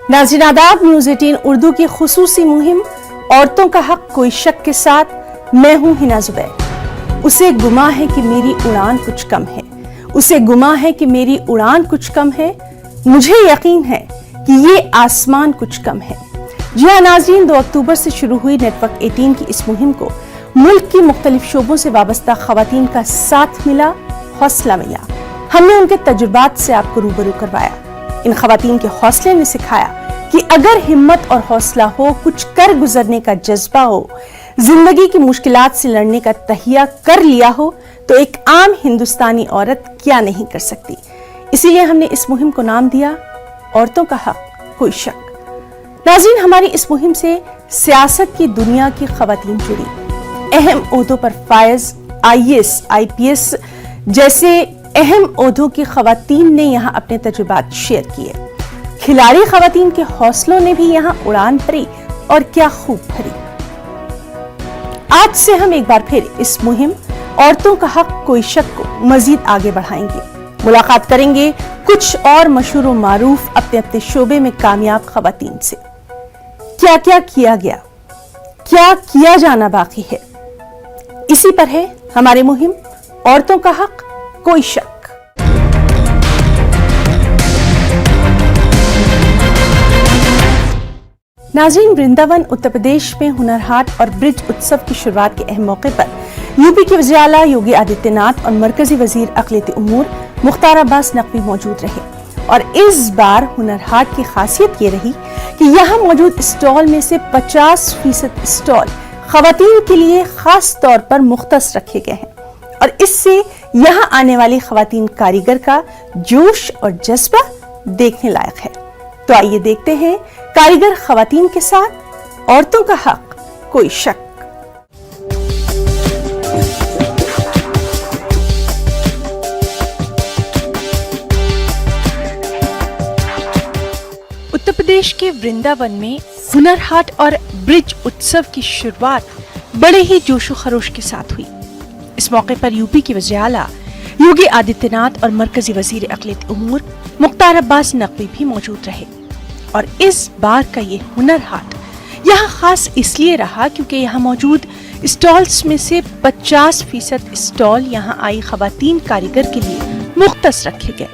नाज़रीन आदाब, न्यूज़ 18 उर्दू की खुसूसी मुहिम औरतों का हक कोई शक के साथ मैं हूं हिना जुबैर। उसे गुमा है कि मेरी उड़ान कुछ कम है, उसे गुमा है कि मेरी उड़ान कुछ कम है, मुझे यकीन है कि ये आसमान कुछ कम है। जी हाँ नाज़रीन, 2 अक्टूबर से शुरू हुई नेटवर्क 18 की इस मुहिम को मुल्क की मुख्तलिफ शोबों से वाबस्ता खवातीन का साथ मिला, हौसला मिला। हमने उनके तजुर्बात से आपको रूबरू करवाया। इन खवातीन के हौसले ने सिखाया कि अगर हिम्मत और हौसला हो, कुछ कर गुजरने का जज्बा हो, जिंदगी की मुश्किलात से लड़ने का तहिया कर लिया हो, तो एक आम हिंदुस्तानी औरत क्या नहीं कर सकती। इसीलिए हमने इस मुहिम को नाम दिया औरतों का हक कोई शक। नाज़रीन, हमारी इस मुहिम से सियासत की दुनिया की खवातीन जुड़ी, अहम ओहदों पर फायज, IAS, IPS जैसे अहम ओहदों की खवातीन ने यहाँ अपने तजुर्बात शेयर किए। खिलाड़ी खवातीन के हौसलों ने भी यहाँ उड़ान भरी और क्या खूब भरी। आज से हम एक बार फिर इस मुहिम औरतों का हक कोई शक को मजीद आगे बढ़ाएंगे। मुलाकात करेंगे कुछ और मशहूर मारूफ अपने अपने शोबे में कामयाब खवातीन से। क्या क्या किया गया, क्या किया जाना बाकी है, इसी पर है हमारी मुहिम औरतों का हक कोई शक। नाज़रीन, वृंदावन उत्तर प्रदेश में हुनर हाट और ब्रिज उत्सव की शुरुआत के अहम मौके पर यूपी के वज़ीर आला योगी आदित्यनाथ और मरकजी वजीर अक़लियती उमूर मुख्तार अब्बास नकवी मौजूद रहे। और इस बार हुनर हाट की खासियत ये रही कि यहाँ मौजूद स्टॉल में से 50% स्टॉल खवातीन के लिए खास तौर पर मुख्तस रखे गए हैं और इससे यहाँ आने वाली खवातीन कारीगर का जोश और जज्बा देखने लायक है। तो आइए देखते हैं कारीगर खवातीन के साथ औरतों का हक कोई शक। उत्तर प्रदेश के वृंदावन में हुनर हाट और ब्रिज उत्सव की शुरुआत बड़े ही जोशो खरोश के साथ हुई। इस मौके पर यूपी के वज़ीर आला योगी आदित्यनाथ और मरकजी वजीर अक़लियती उमूर मुख्तार अब्बास नकवी भी मौजूद रहे। और इस बार का ये हुनर हाट यहाँ खास इसलिए रहा क्योंकि यहाँ मौजूद स्टॉल्स में से 50% स्टॉल यहाँ आई खवातीन कारीगर के लिए मुख्तस रखे गए।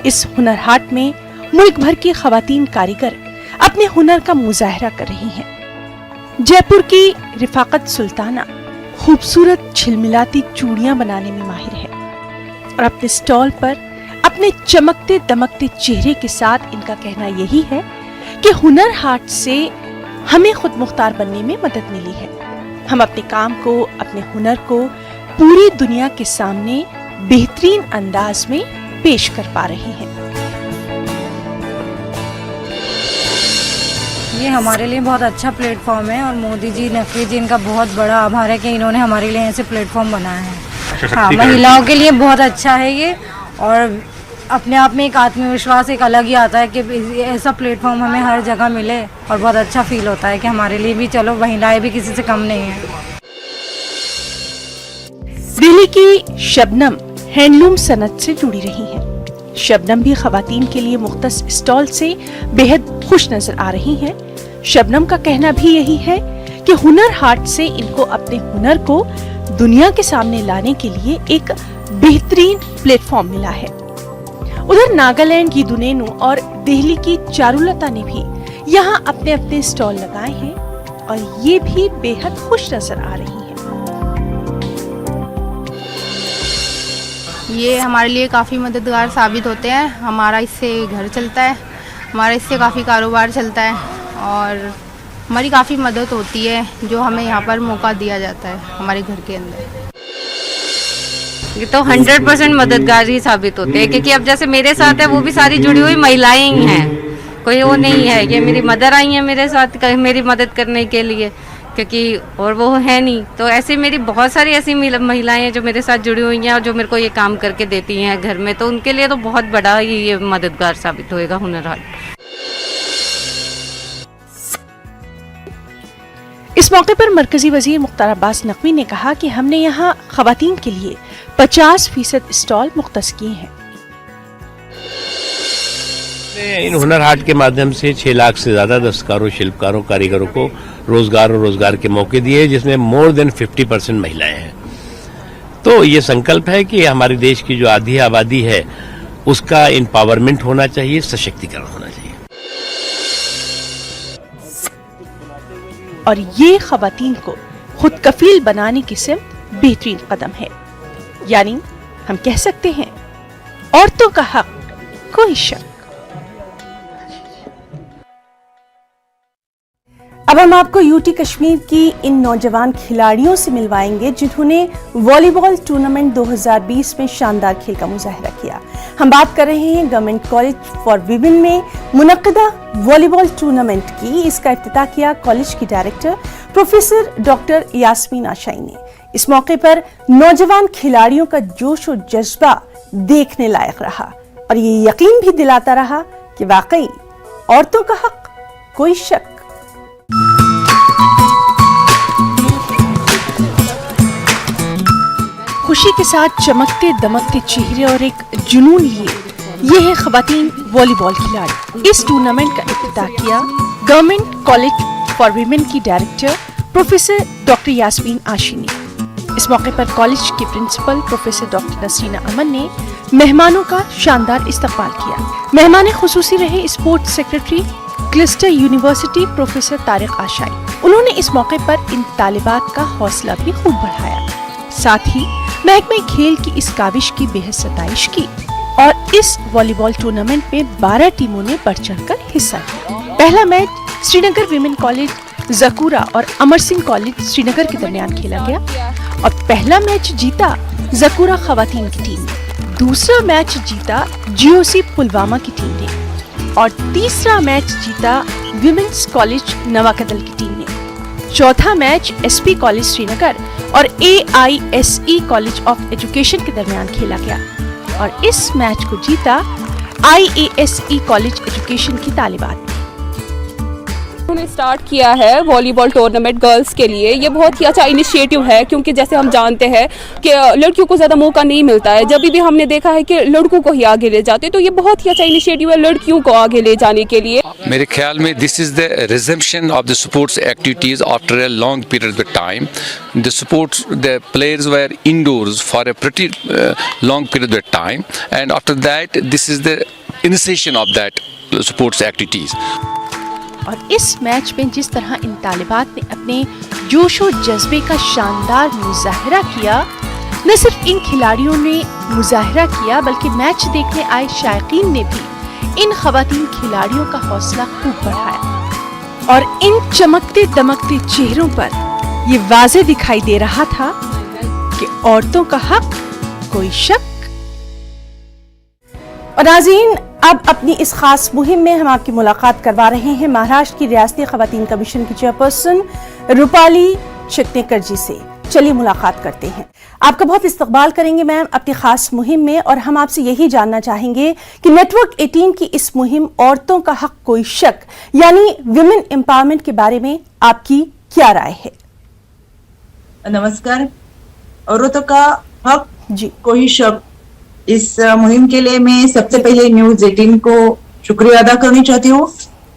इस हुनर हाट में मुल्क भर की खवातीन कारीगर अपने हुनर का मुजाहरा कर रही हैं। जयपुर की रिफाकत सुल्ताना खूबसूरत झिलमिलाती चूड़ियां बनाने में माहिर है और अपने स्टॉल पर अपने चमकते दमकते चेहरे के साथ इनका कहना यही है कि हुनर हाट से हमें खुद मुख्तार बनने में मदद मिली है। हम अपने काम को, अपने हुनर को पूरी दुनिया के सामने बेहतरीन अंदाज में पेश कर पा रहे हैं। ये हमारे लिए बहुत अच्छा प्लेटफॉर्म है और मोदी जी, नकवी जी, इनका बहुत बड़ा आभार है कि इन्होंने हमारे लिए ऐसे प्लेटफॉर्म बनाया है। हाँ, महिलाओं के लिए बहुत अच्छा है ये और अपने आप में एक आत्मविश्वास एक अलग ही आता है कि ऐसा प्लेटफॉर्म हमें हर जगह मिले और बहुत अच्छा फील होता है कि हमारे लिए भी चलो महिलाएं भी किसी से कम नहीं है। दिल्ली की शबनम हैंडलूम सनत से जुड़ी रही हैं। शबनम भी खवातीन के लिए मुख्तस स्टॉल से बेहद खुश नजर आ रही हैं। शबनम का कहना भी यही है कि हुनर हाट से इनको अपने हुनर को दुनिया के सामने लाने के लिए एक बेहतरीन प्लेटफॉर्म मिला है। उधर नागालैंड की दुनेनु और दिल्ली की चारुलता ने भी यहाँ अपने अपने स्टॉल लगाए हैं और ये भी बेहद खुश नजर आ रही हैं। ये हमारे लिए काफ़ी मददगार साबित होते हैं। हमारा इससे घर चलता है, हमारा इससे काफ़ी कारोबार चलता है और हमारी काफ़ी मदद होती है जो हमें यहाँ पर मौका दिया जाता है हमारे घर के अंदर। ये तो 100% मददगार ही साबित होते हैं क्योंकि अब जैसे मेरे साथ है वो भी सारी जुड़ी हुई महिलाएं ही हैं, कोई वो नहीं है। ये मेरी मदर आई है मेरे साथ मेरी मदद करने के लिए क्योंकि और वो है नहीं, तो ऐसे मेरी बहुत सारी ऐसी महिलाएं हैं जो मेरे साथ जुड़ी हुई हैं और जो मेरे को ये काम करके देती हैं घर में, तो उनके लिए तो बहुत बड़ा ही ये मददगार साबित होएगा हुनर हाट। इस मौके पर मरकजी वजीर मुख्तार अब्बास नकवी ने कहा कि हमने यहाँ खवातीन के लिए 50% स्टॉल मुख्तस किए हैं। इन हुनर हाट के माध्यम से 6 लाख से ज्यादा दस्तकारों, शिल्पकारों, कारीगरों को रोजगार और रोजगार के मौके दिए, जिसमें मोर देन 50% महिलाएं हैं। तो ये संकल्प है कि हमारे देश की जो आधी आबादी है उसका एम्पावरमेंट होना चाहिए, सशक्तिकरण होना चाहिए। और ये खवातीन को खुद कफील बनाने की सिर्फ बेहतरीन कदम है। यानी हम कह सकते हैं औरतों का हक कोई शक। अब हम आपको यूटी कश्मीर की इन नौजवान खिलाड़ियों से मिलवाएंगे जिन्होंने वॉलीबॉल टूर्नामेंट 2020 में शानदार खेल का मुजाहरा किया। हम बात कर रहे हैं गवर्नमेंट कॉलेज फॉर विमेन में मुनक्किदा वॉलीबॉल टूर्नामेंट की। इसका इफ्तिताह किया कॉलेज की director professor doctor Yasmin Assaye ने। इस मौके पर नौजवान खिलाड़ियों का जोश और जज्बा देखने लायक रहा और ये यकीन भी दिलाता रहा कि वाकई औरतों का हक कोई शक। खुशी के साथ चमकते दमकते चेहरे और एक जुनून लिए ये है खवातीन वॉलीबॉल खिलाड़ी। इस टूर्नामेंट का इफ्तिताह किया गवर्नमेंट कॉलेज फॉर विमेन की director professor doctor Yasmeen Ashi ने। इस मौके पर कॉलेज के principal professor doctor Naseena Aman ने मेहमानों का शानदार इस्तकबाल किया। मेहमान खुसूसी रहे स्पोर्ट्स सेक्रेटरी क्लिस्टर यूनिवर्सिटी प्रोफेसर तारिक आशाई। उन्होंने इस मौके पर इन तालिबात का हौसला भी खूब बढ़ाया। साथ ही महकमे खेल की इस काविश की बेहद सताइश की और इस वॉलीबॉल टूर्नामेंट में 12 टीमों ने बढ़ चढ़कर हिस्सा लिया। पहला match Srinagar women college Zakura और अमर सिंह कॉलेज श्रीनगर के दरमियान खेला गया और पहला मैच जीता जकूरा खवातीन की टीम ने। दूसरा मैच जीता जीओसी पुलवामा की टीम ने और तीसरा मैच जीता विमेन्स कॉलेज नवाकदल की टीम ने। चौथा मैच एसपी कॉलेज श्रीनगर और AISE कॉलेज ऑफ एजुकेशन के दरमियान खेला गया और इस मैच को जीता IASE कॉलेज एजुकेशन की तालिबात। उन्होंने स्टार्ट किया है वॉलीबॉल टूर्नामेंट गर्ल्स के लिए। ये बहुत ही अच्छा इनिशिएटिव है क्योंकि जैसे हम जानते हैं कि लड़कियों को ज़्यादा मौका नहीं मिलता है। जब भी हमने देखा है कि लड़कों को ही आगे ले जाते, तो ये बहुत ही अच्छा इनिशिएटिव है लड़कियों को आगे ले जाने के लिए। मेरे ख्याल में this is the resumption of the sports activities after a long period of time. The sports the players were indoors for a pretty long period of time and after that this is the initiation of that sports activities. और इस match में जिस तरह इन तालिबात ने अपने जोश और जज्बे का शानदार मुजाहरा किया, न सिर्फ इन खिलाड़ियों ने मुजाहरा किया बल्कि मैच देखने आए शायकीन ने भी इन खवातीन खिलाड़ियों का हौसला खूब बढ़ाया और इन चमकते दमकते चेहरों पर ये वाज़े दिखाई दे रहा था कि औरतों का हक कोई शक। और नाज़रीन, अब अपनी इस खास मुहिम में हम आपकी मुलाकात करवा रहे हैं महाराष्ट्र की रियासती खवातीन कमीशन की चेयरपर्सन रूपाली चिकनेकर जी से। चलिए मुलाकात करते हैं। आपका बहुत इस्तकबाल करेंगे मैम अपनी खास मुहिम में और हम आपसे यही जानना चाहेंगे कि नेटवर्क 18 की इस मुहिम औरतों का हक कोई शक यानी विमेन एम्पावरमेंट के बारे में आपकी क्या राय है? नमस्कार। औरतों का हक जी कोई शक, इस मुहिम के लिए मैं सबसे पहले न्यूज 18 को शुक्रिया अदा करनी चाहती हूँ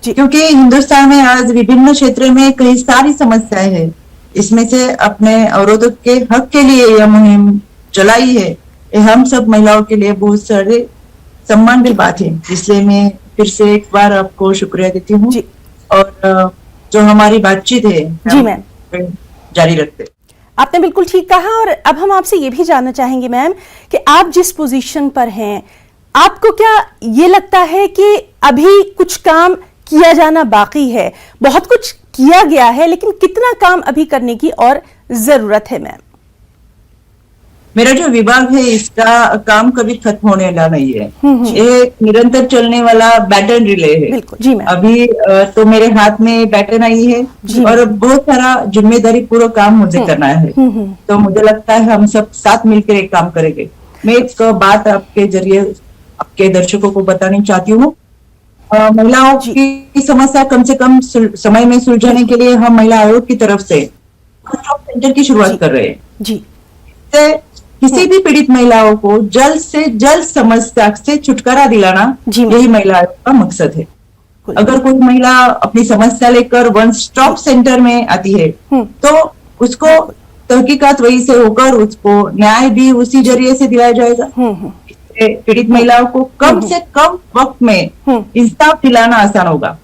क्योंकि हिंदुस्तान में आज विभिन्न क्षेत्रों में कई सारी समस्याएं हैं। इसमें से अपने औरतों के हक के लिए यह मुहिम चलाई है। ये हम सब महिलाओं के लिए बहुत सारे सम्मान की बात है, इसलिए मैं फिर से एक बार आपको शुक्रिया देती हूँ और जो हमारी बातचीत है जी मैम जारी रखते। आपने बिल्कुल ठीक कहा और अब हम आपसे ये भी जानना चाहेंगे मैम कि आप जिस पोजीशन पर हैं, आपको क्या ये लगता है कि अभी कुछ काम किया जाना बाकी है? बहुत कुछ किया गया है लेकिन कितना काम अभी करने की और जरूरत है मैम? मेरा जो विभाग है इसका काम कभी खत्म होने वाला नहीं है। ये निरंतर चलने वाला बैटन रिले है। बिल्कुल जी मैम। अभी तो मेरे हाथ में बैटन आई है और बहुत सारा जिम्मेदारी पूरा काम मुझे करना है। तो मुझे लगता है हम सब साथ मिलकर एक काम करेंगे। मैं एक बात आपके जरिए आपके दर्शकों को बतानी चाहती हूँ। महिलाओं की समस्या कम से कम समय में सुलझाने के लिए हम महिला आयोग की तरफ से सेंटर की शुरुआत कर रहे हैं। जी किसी भी पीड़ित महिलाओं को जल्द से जल्द समस्या से छुटकारा दिलाना जी मैम। यही महिला आयोग का मकसद है। अगर कोई महिला अपनी समस्या लेकर वन स्टॉप सेंटर में आती है तो उसको तहकीकात वही से होकर उसको न्याय भी उसी जरिए से दिलाया जाएगा। इससे पीड़ित महिलाओं को कम से कम वक्त में इंसाफ दिलाना आसान होगा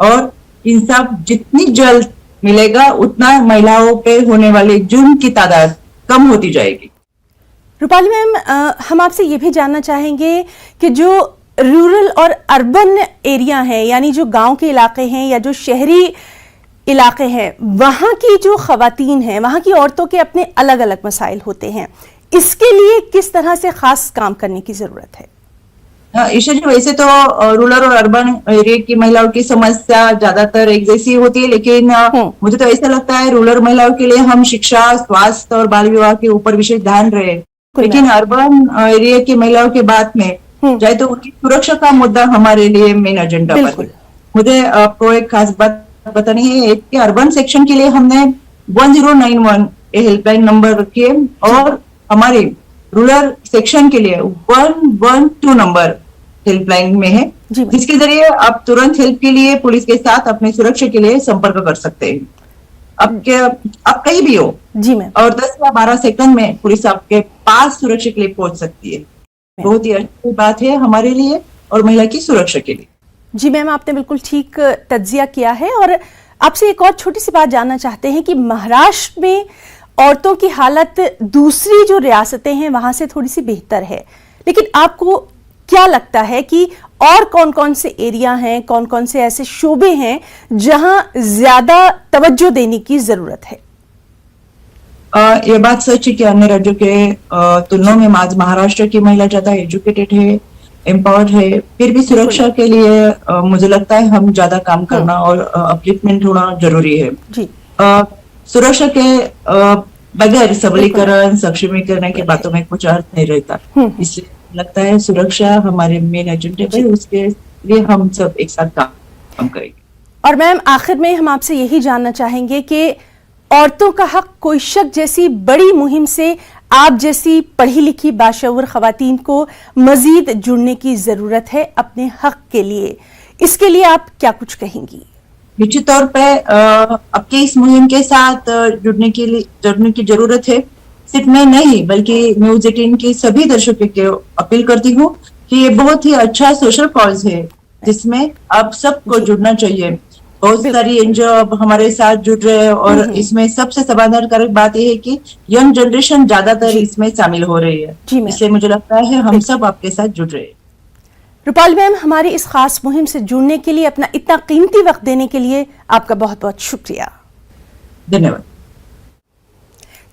और इंसाफ जितनी जल्द मिलेगा उतना महिलाओं पे होने वाले जुर्म की तादाद कम होती जाएगी। रूपाली मैम, हम आपसे ये भी जानना चाहेंगे कि जो रूरल और अर्बन एरिया है, यानी जो गांव के इलाके हैं या जो शहरी इलाके हैं, वहां की जो खवातीन हैं, वहां की औरतों के अपने अलग अलग मसाइल होते हैं। इसके लिए किस तरह से खास काम करने की जरूरत है? ईशा जी, वैसे तो रूरल और अर्बन एरिया की महिलाओं की समस्या ज्यादातर एक जैसी होती है, लेकिन मुझे तो ऐसा लगता है रूरल महिलाओं के लिए हम शिक्षा, स्वास्थ्य और बाल विवाह के ऊपर विशेष ध्यान रहे, लेकिन अर्बन एरिया की महिलाओं के बात में जाए तो उनकी सुरक्षा का मुद्दा हमारे लिए मेन एजेंडा पर है। मुझे आपको एक खास बात बतानी है कि अर्बन सेक्शन के लिए हमने 1091 हेल्पलाइन नंबर रखी है और हमारे रूरल सेक्शन के लिए 112 नंबर हेल्पलाइन में है, जिसके जरिए आप तुरंत हेल्प के लिए पुलिस के साथ अपनी सुरक्षा के लिए संपर्क कर सकते हैं। आप कहीं भी हो जी मैम, और 10 या 12 सेकंड में पुलिस आपके पास सुरक्षा के लिए पहुंच सकती है। बहुत ही अच्छी बात है हमारे लिए और महिला की सुरक्षा के लिए। जी मैम, आपने बिल्कुल ठीक तज्जिया किया है। और आपसे एक और छोटी सी बात जानना चाहते हैं कि महाराष्ट्र में औरतों की हालत दूसरी जो रियासतें हैं वहां से थोड़ी सी बेहतर है, लेकिन आपको क्या लगता है कि और कौन कौन से एरिया हैं, कौन कौन से ऐसे शोबे हैं जहां ज्यादा तवज्जो देने की जरूरत है? ये बात सच है कि अन्य राज्यों के तुलना में आज महाराष्ट्र की महिला ज्यादा एजुकेटेड है, एम्पावर्ड है, फिर भी सुरक्षा के लिए मुझे लगता है हम ज्यादा काम करना और अपलिफ्टमेंट होना जरूरी है जी। सुरक्षा के बगैर सबलीकरण, सक्षमीकरण की बातों में कुछ अर्थ नहीं रहता, इसलिए लगता है सुरक्षा हमारे मेन एजेंडे पे, उसके लिए हम सब एक साथ काम करेंगे। और मैम, आखिर में हम आपसे यही जानना चाहेंगे कि औरतों का हक कोई शक जैसी बड़ी मुहिम से आप जैसी पढ़ी लिखी बाशऊर खवातीन को मजीद जुड़ने की जरूरत है अपने हक के लिए। इसके लिए आप क्या कुछ कहेंगी? निश्चित तौर पे आपके इस मुहिम के साथ जुड़ने की जरूरत है। सिर्फ मैं नहीं बल्कि न्यूज 18 की सभी दर्शकों को अपील करती हूँ कि ये बहुत ही अच्छा सोशल कॉज है जिसमें आप सबको जुड़ना चाहिए। बहुत सारी एनजीओ अब हमारे साथ जुड़ रहे हैं और इसमें सबसे समाधानकारक बात यह है कि यंग जनरेशन ज्यादातर इसमें शामिल हो रही है, इसलिए मुझे लगता है हम सब आपके साथ जुड़ रहे हैं। रूपाली मैम, हमारी इस खास मुहिम से जुड़ने के लिए, अपना इतना कीमती वक्त देने के लिए आपका बहुत बहुत शुक्रिया। धन्यवाद।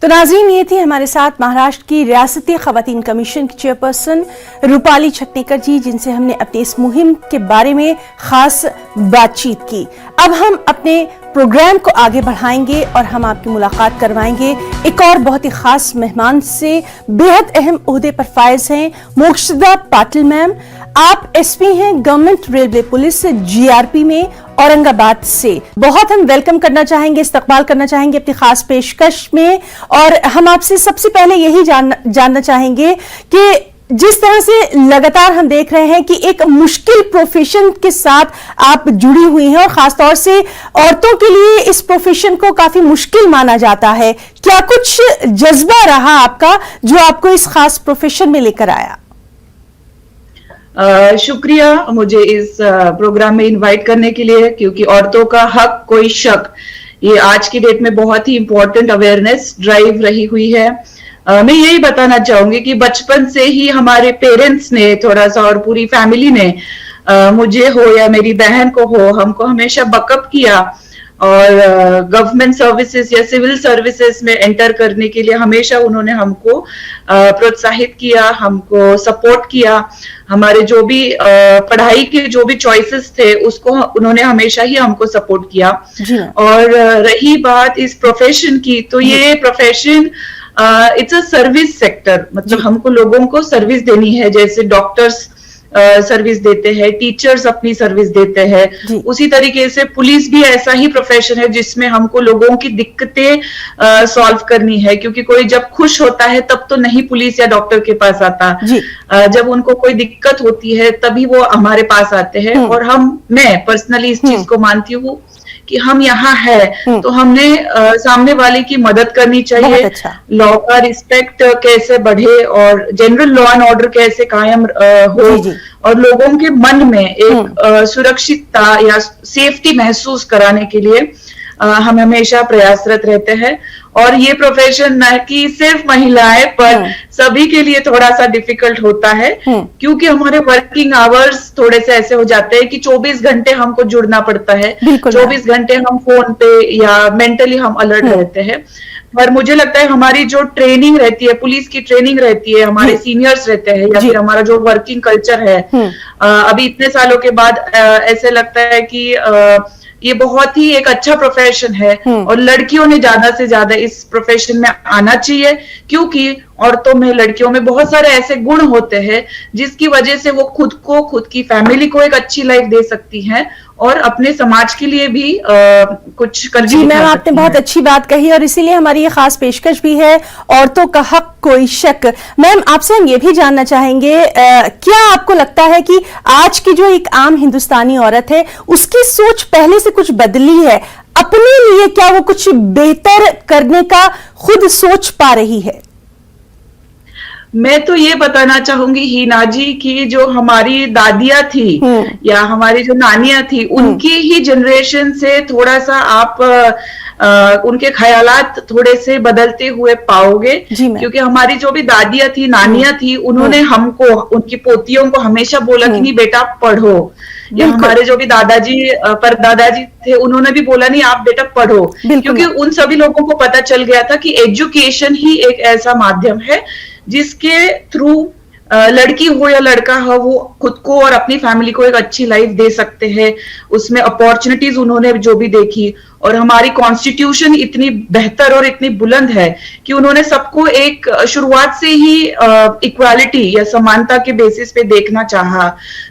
तो नाज़रीन, ये थी हमारे साथ महाराष्ट्र की रियासती खवातीन कमीशन की चेयरपर्सन रूपाली छटनेकर जी, जिनसे हमने अपनी इस मुहिम के बारे में खास बातचीत की। अब हम अपने प्रोग्राम को आगे बढ़ाएंगे और हम आपकी मुलाकात करवाएंगे एक और बहुत ही खास मेहमान से। बेहद अहम ओहदे पर फायज हैं मोक्षदा पाटिल मैम। आप एसपी हैं गवर्नमेंट रेलवे पुलिस जीआरपी में औरंगाबाद से। बहुत हम वेलकम करना चाहेंगे, इस्तकबाल करना चाहेंगे अपनी खास पेशकश में। और हम आपसे सबसे पहले यही जानना चाहेंगे कि जिस तरह से लगातार हम देख रहे हैं कि एक मुश्किल प्रोफेशन के साथ आप जुड़ी हुई हैं और खासतौर से औरतों के लिए इस प्रोफेशन को काफी मुश्किल माना जाता है, क्या कुछ जज्बा रहा आपका जो आपको इस खास प्रोफेशन में लेकर आया? शुक्रिया मुझे इस प्रोग्राम में इनवाइट करने के लिए, क्योंकि औरतों का हक कोई शक ये आज की डेट में बहुत ही इम्पोर्टेंट अवेयरनेस ड्राइव रही हुई है। मैं यही बताना चाहूंगी कि बचपन से ही हमारे पेरेंट्स ने थोड़ा सा और पूरी फैमिली ने मुझे हो या मेरी बहन को हो, हमको हमेशा बकअप किया और गवर्नमेंट सर्विसेज या सिविल सर्विसेज में एंटर करने के लिए हमेशा उन्होंने हमको प्रोत्साहित किया, हमको सपोर्ट किया। हमारे जो भी पढ़ाई के जो भी चॉइसेस थे उसको उन्होंने हमेशा ही हमको सपोर्ट किया। और रही बात इस प्रोफेशन की, तो ये profession it's a service sector, मतलब हमको लोगों को सर्विस देनी है। जैसे डॉक्टर्स सर्विस देते हैं, टीचर्स अपनी सर्विस देते हैं, उसी तरीके से पुलिस भी ऐसा ही प्रोफेशन है जिसमें हमको लोगों की दिक्कतें सॉल्व करनी है, क्योंकि कोई जब खुश होता है तब तो नहीं पुलिस या डॉक्टर के पास आता, जब उनको कोई दिक्कत होती है तभी वो हमारे पास आते हैं। और मैं पर्सनली इस चीज को मानती हूँ कि हम यहाँ है तो हमने सामने वाले की मदद करनी चाहिए। अच्छा। लॉ का रिस्पेक्ट कैसे बढ़े और जनरल लॉ एंड ऑर्डर कैसे कायम हो और लोगों के मन में एक सुरक्षितता या सेफ्टी महसूस कराने के लिए हम हमेशा प्रयासरत रहते हैं। और ये प्रोफेशन न कि सिर्फ महिलाएं पर सभी के लिए थोड़ा सा डिफिकल्ट होता है, क्योंकि हमारे वर्किंग आवर्स थोड़े से ऐसे हो जाते हैं कि 24 घंटे हमको जुड़ना पड़ता है, 24 घंटे हम फोन पे या मेंटली हम अलर्ट रहते हैं। पर मुझे लगता है हमारी जो ट्रेनिंग रहती है, पुलिस की ट्रेनिंग रहती है, हमारे सीनियर्स रहते हैं, या फिर हमारा जो वर्किंग कल्चर है, अभी इतने सालों के बाद ऐसे लगता है कि ये बहुत ही एक अच्छा प्रोफेशन है और लड़कियों ने ज्यादा से ज्यादा इस प्रोफेशन में आना चाहिए, क्योंकि औरतों में, लड़कियों में बहुत सारे ऐसे गुण होते हैं जिसकी वजह से वो खुद को, खुद की फैमिली को एक अच्छी लाइफ दे सकती हैं और अपने समाज के लिए भी कुछ कर। जी मैम, आपने बहुत अच्छी बात कही और इसीलिए हमारी ये खास पेशकश भी है, औरतों का हक कोई शक। मैम, आपसे हम ये भी जानना चाहेंगे, क्या आपको लगता है कि आज की जो एक आम हिंदुस्तानी औरत है उसकी सोच पहले से कुछ बदली है? अपने लिए क्या वो कुछ बेहतर करने का खुद सोच पा रही है? मैं तो ये बताना चाहूंगी हीना जी की जो हमारी दादियां थी या हमारी जो नानियां थी, उनकी ही जनरेशन से थोड़ा सा आप उनके ख्यालात थोड़े से बदलते हुए पाओगे, क्योंकि हमारी जो भी दादियां थी, नानियां थी, उन्होंने हमको, उनकी पोतियों को हमेशा बोला कि नहीं बेटा पढ़ो, या हमारे जो भी दादाजी पर दादाजी थे उन्होंने भी बोला नहीं आप बेटा पढ़ो, क्योंकि उन सभी लोगों को पता चल गया था कि एजुकेशन ही एक ऐसा माध्यम है जिसके थ्रू लड़की हो या लड़का हो वो खुद को और अपनी फैमिली को एक अच्छी लाइफ दे सकते हैं। उसमें अपॉर्चुनिटीज उन्होंने जो भी देखी, और हमारी कॉन्स्टिट्यूशन इतनी बेहतर और इतनी बुलंद है कि उन्होंने सबको एक शुरुआत से ही इक्वालिटी या समानता के बेसिस पे देखना चाहा।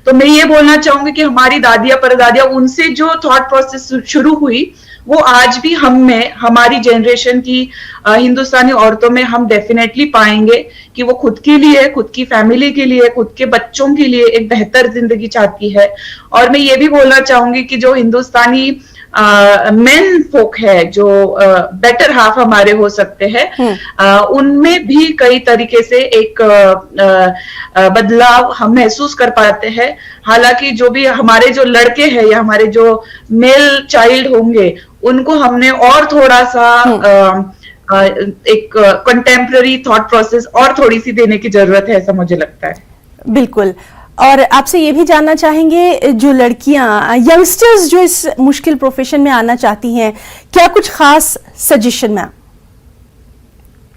तो मैं ये बोलना चाहूंगी कि हमारी दादियां परदादियां, उनसे जो थॉट प्रोसेस शुरू हुई वो आज भी हम में, हमारी जनरेशन की हिंदुस्तानी औरतों में हम डेफिनेटली पाएंगे कि वो खुद के लिए, खुद की फैमिली के लिए, खुद के बच्चों के लिए एक बेहतर जिंदगी चाहती है। और मैं ये भी बोलना चाहूंगी कि जो हिंदुस्तानी मेन फोक है, जो बेटर हाफ हमारे हो सकते हैं, उनमें भी कई तरीके से एक बदलाव हम महसूस कर पाते हैं। हालांकि जो भी हमारे जो लड़के हैं या हमारे जो मेल चाइल्ड होंगे, उनको हमने और थोड़ा सा एक कंटेम्पररी थॉट प्रोसेस और थोड़ी सी देने की जरूरत है, ऐसा मुझे लगता है। बिल्कुल। और आपसे ये भी जानना चाहेंगे, जो लड़कियां, यंगस्टर्स जो इस मुश्किल प्रोफेशन में आना चाहती हैं, क्या कुछ खास सजेशन मैम?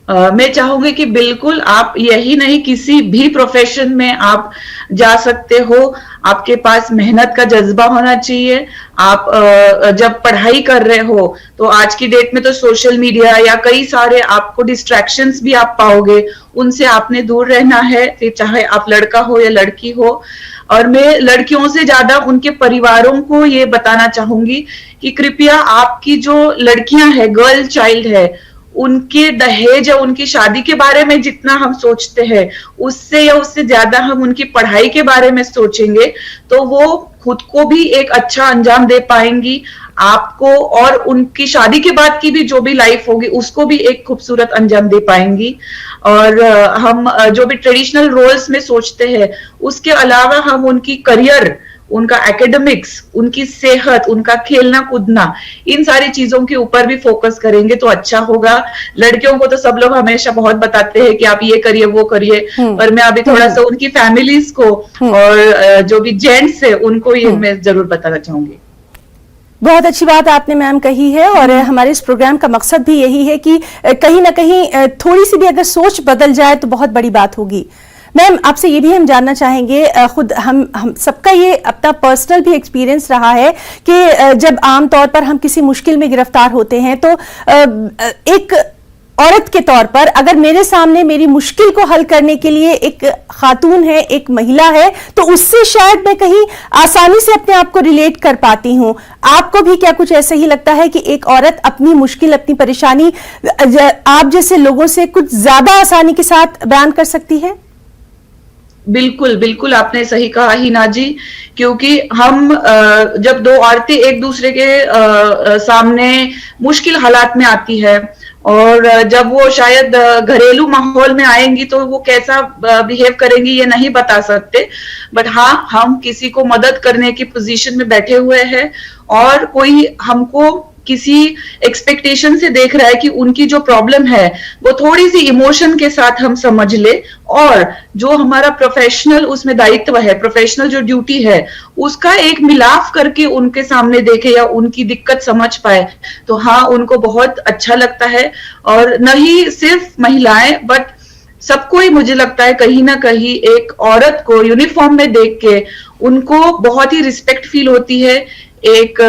मैं चाहूंगी कि बिल्कुल आप यही नहीं, किसी भी प्रोफेशन में आप जा सकते हो। आपके पास मेहनत का जज्बा होना चाहिए। आप जब पढ़ाई कर रहे हो तो आज की डेट में तो सोशल मीडिया या कई सारे आपको डिस्ट्रैक्शंस भी आप पाओगे, उनसे आपने दूर रहना है, फिर चाहे आप लड़का हो या लड़की हो। और मैं लड़कियों से ज्यादा उनके परिवारों को ये बताना चाहूंगी कि कृपया आपकी जो लड़कियां हैं, गर्ल चाइल्ड है, उनके दहेज या उनकी शादी के बारे में जितना हम सोचते हैं, उससे या उससे ज्यादा हम उनकी पढ़ाई के बारे में सोचेंगे तो वो खुद को भी एक अच्छा अंजाम दे पाएंगी, आपको और उनकी शादी के बाद की भी जो भी लाइफ होगी उसको भी एक खूबसूरत अंजाम दे पाएंगी। और हम जो भी ट्रेडिशनल रोल्स में सोचते हैं, उसके अलावा हम उनकी करियर, उनका एकेडमिक्स, उनकी सेहत, उनका खेलना कूदना, इन सारी चीजों के ऊपर भी फोकस करेंगे तो अच्छा होगा। लड़कियों को तो सब लोग हमेशा बहुत बताते हैं कि आप ये करिए वो करिए, पर मैं अभी थोड़ा सा उनकी फैमिलीज को और जो भी जेंट्स है उनको ये मैं जरूर बताना चाहूंगी। बहुत अच्छी बात आपने मैम कही है, और हमारे इस प्रोग्राम का मकसद भी यही है कि कहीं ना कहीं थोड़ी सी भी अगर सोच बदल जाए तो बहुत बड़ी बात होगी। मैम, आपसे ये भी हम जानना चाहेंगे, खुद हम सबका ये अपना पर्सनल भी एक्सपीरियंस रहा है कि जब आम तौर पर हम किसी मुश्किल में गिरफ्तार होते हैं तो एक औरत के तौर पर अगर मेरे सामने मेरी मुश्किल को हल करने के लिए एक खातून है, एक महिला है, तो उससे शायद मैं कहीं आसानी से अपने आप को रिलेट कर पाती हूं। आपको भी क्या कुछ ऐसा ही लगता है कि एक औरत अपनी मुश्किल, अपनी परेशानी आप जैसे लोगों से कुछ ज्यादा आसानी के साथ बयान कर सकती है? बिल्कुल बिल्कुल, आपने सही कहा हिना जी, क्योंकि हम जब दो औरतें एक दूसरे के सामने मुश्किल हालात में आती है और जब वो शायद घरेलू माहौल में आएंगी तो वो कैसा बिहेव करेंगी ये नहीं बता सकते, बट हाँ, हम किसी को मदद करने की पोजीशन में बैठे हुए हैं और कोई हमको किसी एक्सपेक्टेशन से देख रहा है कि उनकी जो प्रॉब्लम है वो थोड़ी सी इमोशन के साथ हम समझ ले और जो हमारा प्रोफेशनल उसमें दायित्व है, प्रोफेशनल जो ड्यूटी है उसका एक मिलाप करके उनके सामने देखे या उनकी दिक्कत समझ पाए, तो हाँ, उनको बहुत अच्छा लगता है। और न ही सिर्फ महिलाएं बट सबको ही मुझे लगता है कहीं ना कहीं एक औरत को यूनिफॉर्म में देख के उनको बहुत ही रिस्पेक्ट फील होती है, एक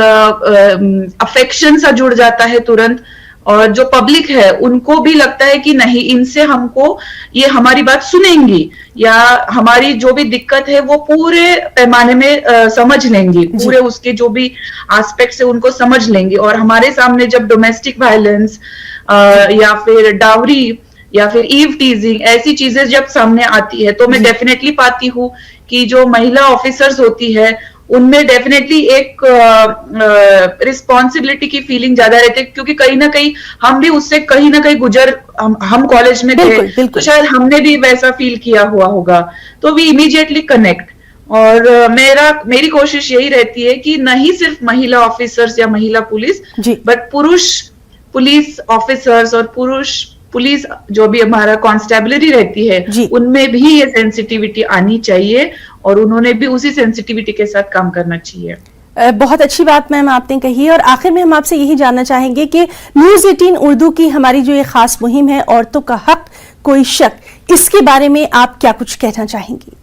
अफेक्शन सा जुड़ जाता है तुरंत, और जो पब्लिक है उनको भी लगता है कि नहीं, इनसे हमको ये हमारी बात सुनेंगी या हमारी जो भी दिक्कत है वो पूरे पैमाने में समझ लेंगी, पूरे उसके जो भी एस्पेक्ट्स है उनको समझ लेंगी। और हमारे सामने जब डोमेस्टिक वायलेंस या फिर डावरी या फिर ईव टीजिंग ऐसी चीजें जब सामने आती है तो मैं डेफिनेटली पाती हूँ कि जो महिला ऑफिसर्स होती है उनमें डेफिनेटली एक रिस्पॉन्सिबिलिटी की फीलिंग ज्यादा रहती है, क्योंकि कहीं ना कहीं हम भी उससे कहीं ना कहीं हम कॉलेज में थे तो शायद हमने भी वैसा फील किया हुआ होगा, तो वी इमीडिएटली कनेक्ट। और मेरी कोशिश यही रहती है कि नहीं सिर्फ महिला ऑफिसर्स या महिला पुलिस बट पुरुष पुलिस ऑफिसर्स और पुरुष पुलिस जो भी हमारा कांस्टेबलरी रहती है उनमें भी ये सेंसिटिविटी आनी चाहिए और उन्होंने भी उसी सेंसिटिविटी के साथ काम करना चाहिए। बहुत अच्छी बात मैम आपने कही। और आखिर में हम आपसे यही जानना चाहेंगे कि न्यूज़ 18 उर्दू की हमारी जो ये खास मुहिम है औरतों का हक कोई शक, इसके बारे में आप क्या कुछ कहना चाहेंगी?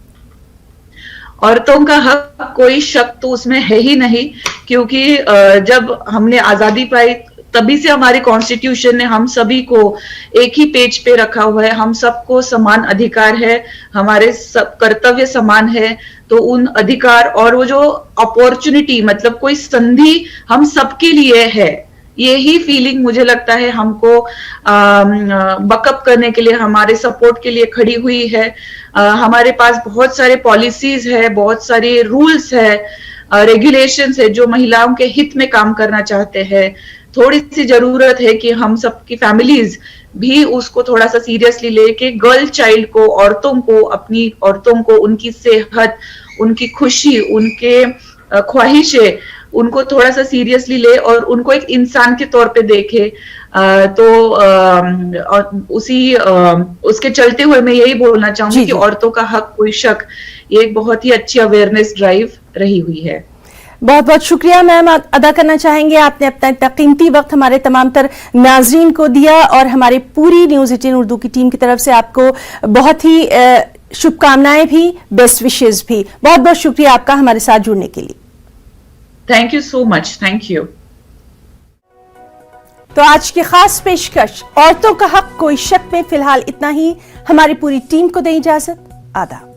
औरतों का हक कोई शक तो उसमें है ही नहीं, क्योंकि जब हमने आजादी पाई तभी से हमारे कॉन्स्टिट्यूशन ने हम सभी को एक ही पेज पे रखा हुआ है, हम सबको समान अधिकार है, हमारे सब कर्तव्य समान है, तो उन अधिकार और वो जो अपॉर्चुनिटी मतलब कोई संधि हम सबके लिए है, यही फीलिंग मुझे लगता है हमको बकअप करने के लिए, हमारे सपोर्ट के लिए खड़ी हुई है। हमारे पास बहुत सारे पॉलिसीज है, बहुत सारे रूल्स है, रेगुलेशंस है जो महिलाओं के हित में काम करना चाहते हैं। थोड़ी सी जरूरत है कि हम सबकी फैमिलीज भी उसको थोड़ा सा सीरियसली लेके गर्ल चाइल्ड को, औरतों को, अपनी औरतों को उनकी सेहत, उनकी खुशी, उनके ख्वाहिशें, उनको थोड़ा सा सीरियसली ले और उनको एक इंसान के तौर पे देखे। तो उसके चलते हुए मैं यही बोलना चाहूंगी कि औरतों का हक कोई शक, ये एक बहुत ही अच्छी अवेयरनेस ड्राइव रही हुई है। बहुत बहुत शुक्रिया मैम अदा करना चाहेंगे, आपने अपना इतना कीमती वक्त हमारे तमाम तर नाजरीन को दिया और हमारी पूरी न्यूज़ 18 उर्दू की टीम की तरफ से आपको बहुत ही शुभकामनाएं भी, बेस्ट विशेस भी। बहुत बहुत शुक्रिया आपका हमारे साथ जुड़ने के लिए। Thank you so much, thank you. तो आज की खास पेशकश औरतों का हक कोई शक में फिलहाल इतना ही। हमारी पूरी टीम को दें इजाजत। आदाब।